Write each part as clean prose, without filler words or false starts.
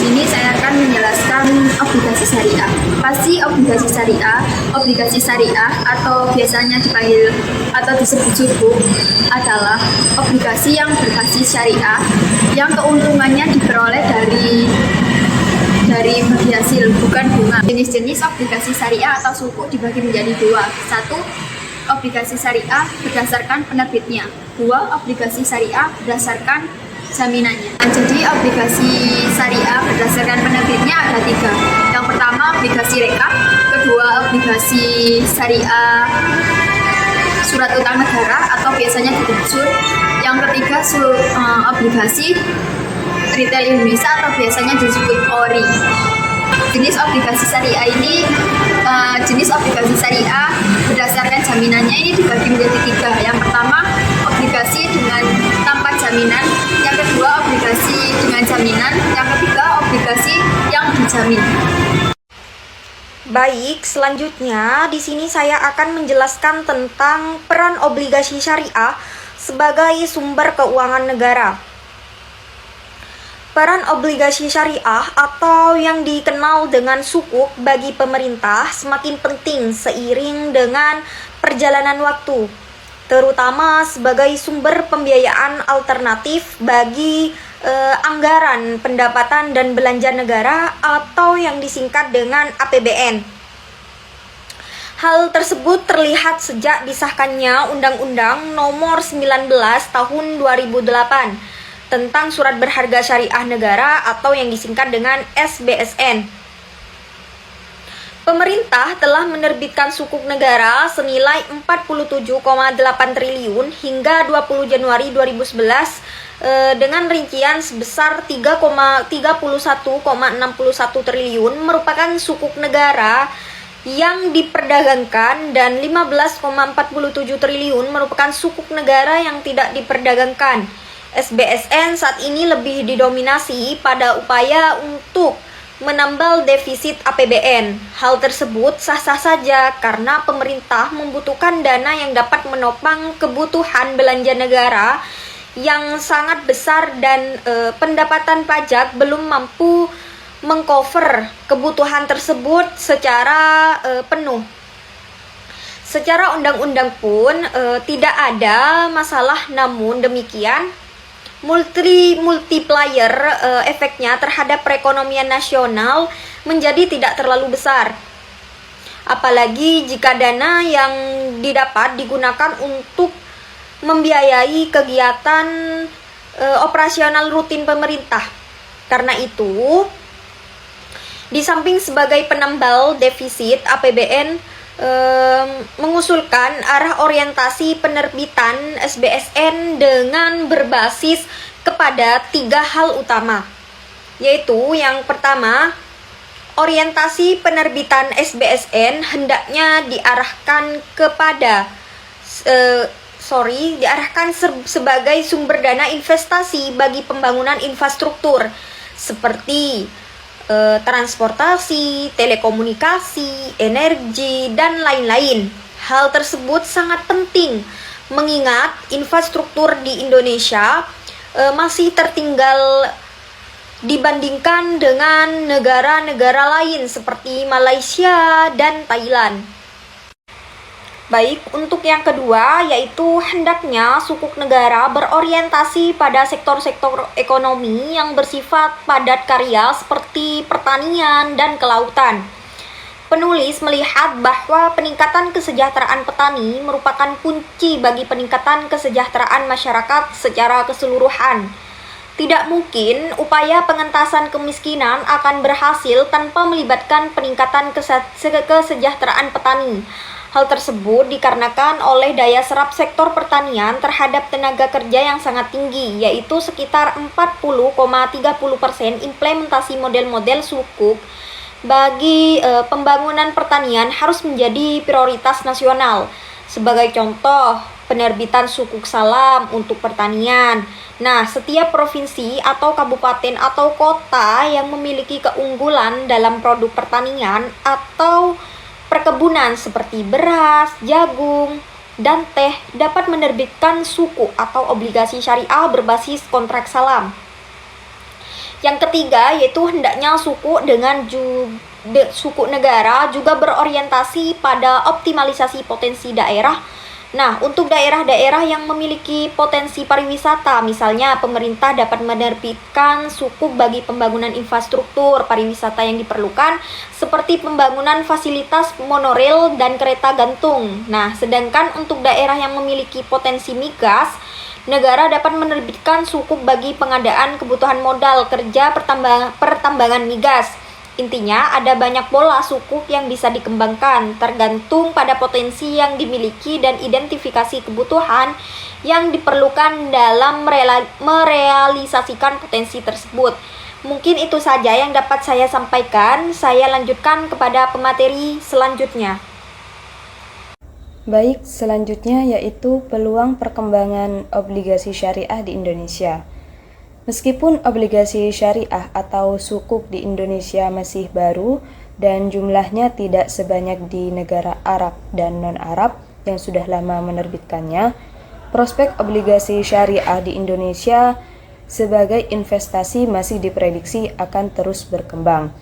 sini saya akan menjelaskan obligasi syariah. Pasti obligasi syariah? Obligasi syariah atau biasanya dipanggil atau disebut sukuk adalah obligasi yang berbasis syariah yang keuntungannya diperoleh dari bagi hasil, bukan bunga. Jenis-jenis obligasi syariah atau sukuk dibagi menjadi dua. Satu, obligasi syariah berdasarkan penerbitnya. Dua, obligasi syariah berdasarkan jaminannya. Jadi obligasi syariah berdasarkan penerbitnya ada tiga. Yang pertama obligasi rekap, kedua obligasi syariah surat utang negara atau biasanya debentur, yang ketiga obligasi retail Indonesia atau biasanya disebut ORI. Jenis obligasi syariah ini jenis obligasi syariah berdasarkan jaminannya ini dibagi menjadi tiga. Yang pertama obligasi dengan tanpa jaminan, yang kedua obligasi dengan jaminan, yang ketiga obligasi yang dijamin. Baik, selanjutnya di sini saya akan menjelaskan tentang peran obligasi syariah sebagai sumber keuangan negara. Peran obligasi syariah atau yang dikenal dengan sukuk bagi pemerintah semakin penting seiring dengan perjalanan waktu, terutama sebagai sumber pembiayaan alternatif bagi anggaran pendapatan dan belanja negara atau yang disingkat dengan APBN. Hal tersebut terlihat sejak disahkannya Undang-Undang Nomor 19 Tahun 2008 tentang Surat Berharga Syariah Negara atau yang disingkat dengan SBSN. Pemerintah telah menerbitkan sukuk negara senilai 47,8 triliun hingga 20 Januari 2011 dengan rincian sebesar 31,61 triliun merupakan sukuk negara yang diperdagangkan dan 15,47 triliun merupakan sukuk negara yang tidak diperdagangkan. SBSN saat ini lebih didominasi pada upaya untuk menambal defisit APBN. Hal tersebut sah-sah saja karena pemerintah membutuhkan dana yang dapat menopang kebutuhan belanja negara yang sangat besar dan pendapatan pajak belum mampu mengcover kebutuhan tersebut secara penuh. Secara undang-undang pun tidak ada masalah, namun demikian multiplier efeknya terhadap perekonomian nasional menjadi tidak terlalu besar. Apalagi jika dana yang didapat digunakan untuk membiayai kegiatan operasional rutin pemerintah. Karena itu, di samping sebagai penambal defisit, APBN mengusulkan arah orientasi penerbitan SBSN dengan berbasis kepada tiga hal utama, yaitu yang pertama, orientasi penerbitan SBSN hendaknya diarahkan sebagai sumber dana investasi bagi pembangunan infrastruktur seperti transportasi, telekomunikasi, energi, dan lain-lain. Hal tersebut sangat penting mengingat infrastruktur di Indonesia masih tertinggal dibandingkan dengan negara-negara lain seperti Malaysia dan Thailand. Baik, untuk yang kedua yaitu hendaknya sukuk negara berorientasi pada sektor-sektor ekonomi yang bersifat padat karya seperti pertanian dan kelautan. Penulis melihat bahwa peningkatan kesejahteraan petani merupakan kunci bagi peningkatan kesejahteraan masyarakat secara keseluruhan. Tidak mungkin upaya pengentasan kemiskinan akan berhasil tanpa melibatkan peningkatan kesejahteraan petani. Hal tersebut dikarenakan oleh daya serap sektor pertanian terhadap tenaga kerja yang sangat tinggi, yaitu sekitar 40,30%. Implementasi model-model sukuk bagi pembangunan pertanian harus menjadi prioritas nasional. Sebagai contoh, penerbitan sukuk salam untuk pertanian. Nah, setiap provinsi atau kabupaten atau kota yang memiliki keunggulan dalam produk pertanian atau perkebunan seperti beras, jagung, dan teh dapat menerbitkan sukuk atau obligasi syariah berbasis kontrak salam. Yang ketiga yaitu hendaknya suku suku negara juga berorientasi pada optimalisasi potensi daerah. Nah, untuk daerah-daerah yang memiliki potensi pariwisata, misalnya pemerintah dapat menerbitkan sukuk bagi pembangunan infrastruktur pariwisata yang diperlukan, seperti pembangunan fasilitas monorail dan kereta gantung. Nah, sedangkan untuk daerah yang memiliki potensi migas, negara dapat menerbitkan sukuk bagi pengadaan kebutuhan modal kerja pertambangan migas. Intinya, ada banyak pola sukuk yang bisa dikembangkan, tergantung pada potensi yang dimiliki dan identifikasi kebutuhan yang diperlukan dalam merealisasikan potensi tersebut. Mungkin itu saja yang dapat saya sampaikan. Saya lanjutkan kepada pemateri selanjutnya. Baik, selanjutnya yaitu peluang perkembangan obligasi syariah di Indonesia. Meskipun obligasi syariah atau sukuk di Indonesia masih baru dan jumlahnya tidak sebanyak di negara Arab dan non-Arab yang sudah lama menerbitkannya, prospek obligasi syariah di Indonesia sebagai investasi masih diprediksi akan terus berkembang.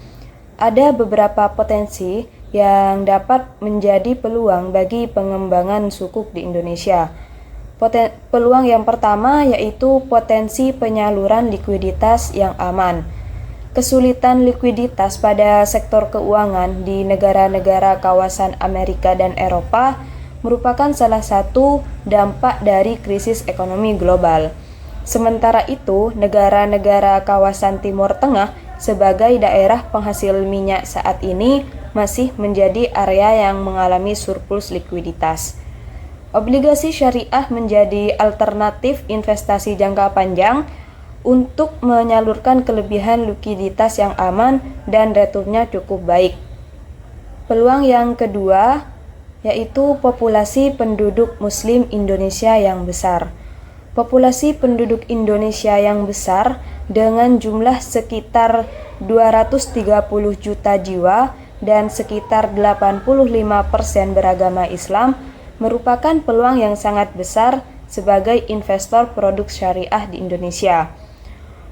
Ada beberapa potensi yang dapat menjadi peluang bagi pengembangan sukuk di Indonesia. Peluang yang pertama yaitu potensi penyaluran likuiditas yang aman. Kesulitan likuiditas pada sektor keuangan di negara-negara kawasan Amerika dan Eropa merupakan salah satu dampak dari krisis ekonomi global. Sementara itu, negara-negara kawasan Timur Tengah sebagai daerah penghasil minyak saat ini masih menjadi area yang mengalami surplus likuiditas. Obligasi syariah menjadi alternatif investasi jangka panjang untuk menyalurkan kelebihan likuiditas yang aman dan returnnya cukup baik. Peluang yang kedua yaitu populasi penduduk Muslim Indonesia yang besar. Populasi penduduk Indonesia yang besar dengan jumlah sekitar 230 juta jiwa dan sekitar 85% beragama Islam merupakan peluang yang sangat besar sebagai investor produk syariah di Indonesia.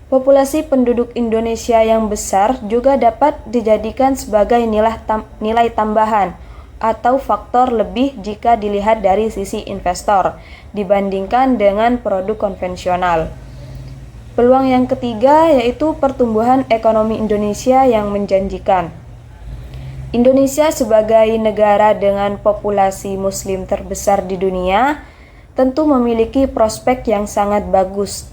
Populasi penduduk Indonesia yang besar juga dapat dijadikan sebagai nilai tambahan atau faktor lebih jika dilihat dari sisi investor dibandingkan dengan produk konvensional. Peluang yang ketiga yaitu pertumbuhan ekonomi Indonesia yang menjanjikan. Indonesia sebagai negara dengan populasi muslim terbesar di dunia tentu memiliki prospek yang sangat bagus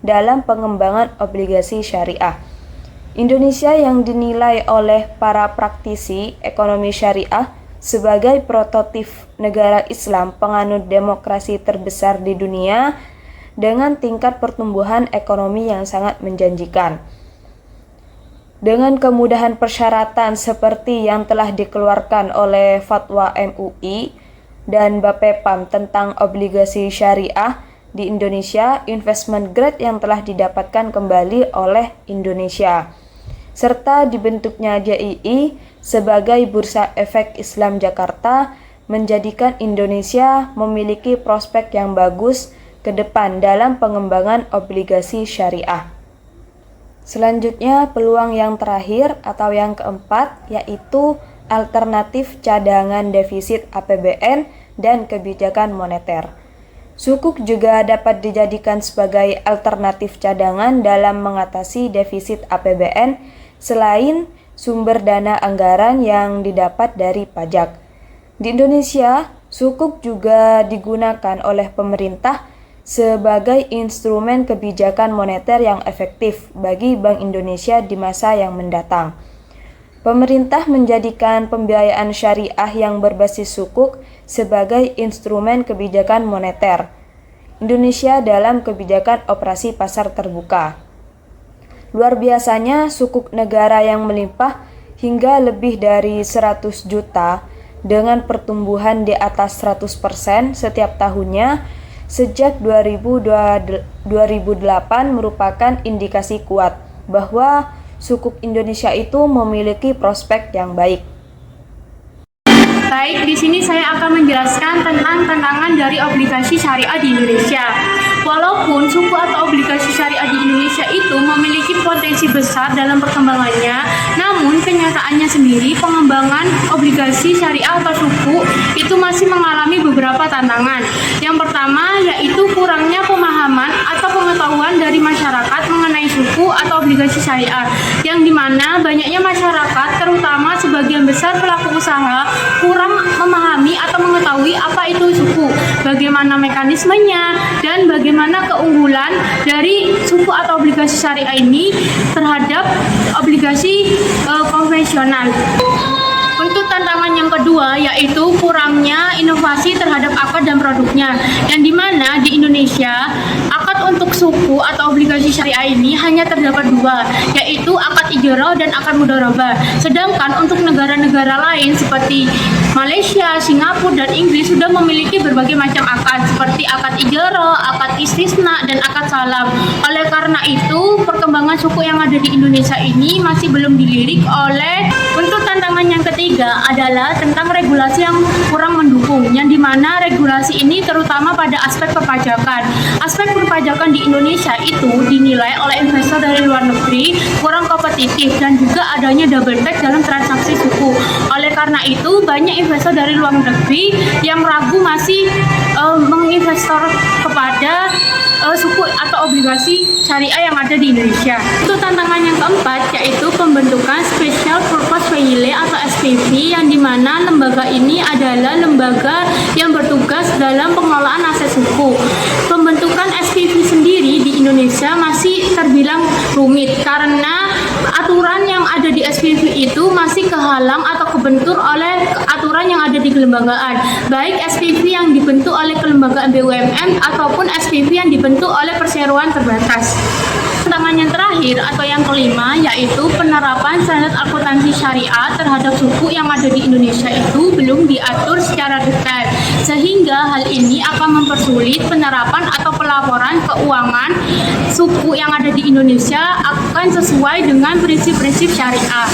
dalam pengembangan obligasi syariah. Indonesia yang dinilai oleh para praktisi ekonomi syariah sebagai prototip negara Islam penganut demokrasi terbesar di dunia dengan tingkat pertumbuhan ekonomi yang sangat menjanjikan. Dengan kemudahan persyaratan seperti yang telah dikeluarkan oleh Fatwa MUI dan Bapepam tentang obligasi syariah di Indonesia, investment grade yang telah didapatkan kembali oleh Indonesia, serta dibentuknya JII sebagai Bursa Efek Islam Jakarta menjadikan Indonesia memiliki prospek yang bagus ke depan dalam pengembangan obligasi syariah. Selanjutnya, peluang yang terakhir atau yang keempat yaitu alternatif cadangan defisit APBN dan kebijakan moneter. Sukuk juga dapat dijadikan sebagai alternatif cadangan dalam mengatasi defisit APBN selain sumber dana anggaran yang didapat dari pajak. Di Indonesia, sukuk juga digunakan oleh pemerintah sebagai instrumen kebijakan moneter yang efektif bagi Bank Indonesia di masa yang mendatang. Pemerintah menjadikan pembiayaan syariah yang berbasis sukuk sebagai instrumen kebijakan moneter Indonesia dalam kebijakan operasi pasar terbuka. Luar biasanya sukuk negara yang melimpah hingga lebih dari 100 juta dengan pertumbuhan di atas 100% setiap tahunnya sejak 2008 merupakan indikasi kuat bahwa sukuk Indonesia itu memiliki prospek yang baik. Baik, di sini saya akan menjelaskan tentang tantangan dari obligasi syariah di Indonesia. Walaupun suku atau obligasi syariah di Indonesia itu memiliki potensi besar dalam perkembangannya, namun kenyataannya sendiri pengembangan obligasi syariah atau suku itu masih mengalami beberapa tantangan. Yang pertama yaitu kurangnya pemahaman atau pengetahuan dari masyarakat mengenai suku atau obligasi syariah, yang dimana banyaknya masyarakat, terutama sebagian besar pelaku usaha, kurang memahami atau mengetahui apa itu suku, bagaimana mekanismenya, dan bagaimana keunggulan dari suku atau obligasi syariah ini terhadap obligasi konvensional. Untuk tantangan yang kedua yaitu kurangnya inovasi terhadap akad dan produknya, yang dimana di Indonesia akad untuk suku atau obligasi syariah ini hanya terdapat dua, yaitu akad ijarah dan akad mudharabah. Sedangkan untuk negara-negara lain seperti Malaysia, Singapura, dan Inggris sudah memiliki berbagai macam akad seperti akad ijarah, akad istisna, dan akad salam. Oleh karena itu, perkembangan suku yang ada di Indonesia ini masih belum dilirik oleh. Untuk tantangan yang ketiga adalah tentang regulasi yang kurang mendukung, yang dimana regulasi ini terutama pada aspek perpajakan. Aspek perpajakan di Indonesia itu dinilai oleh investor dari luar negeri kurang kompetitif dan juga adanya double tax dalam transaksi suku. Oleh karena itu, banyak investor dari luar negeri yang ragu masih menginvestor kepada suku atau obligasi syariah yang ada di Indonesia. Untuk tantangan yang keempat yaitu pembentukan Special Purpose Vehicle atau SPV, yang dimana lembaga ini adalah lembaga yang bertugas dalam pengelolaan aset suku. Pembentukan SPV sendiri di Indonesia masih terbilang rumit karena aturan yang ada di SPV itu masih kehalang atau kebentur oleh aturan yang ada di kelembagaan, baik SPV yang dibentuk oleh kelembagaan BUMN ataupun SPV yang dibentuk oleh perseroan terbatas. Tantangan yang terakhir atau yang kelima yaitu penerapan standar akuntansi syariah terhadap suku yang ada di Indonesia itu belum diatur secara detail, sehingga hal ini akan mempersulit penerapan atau pelaporan keuangan suku yang ada di Indonesia akan sesuai dengan prinsip-prinsip syariah.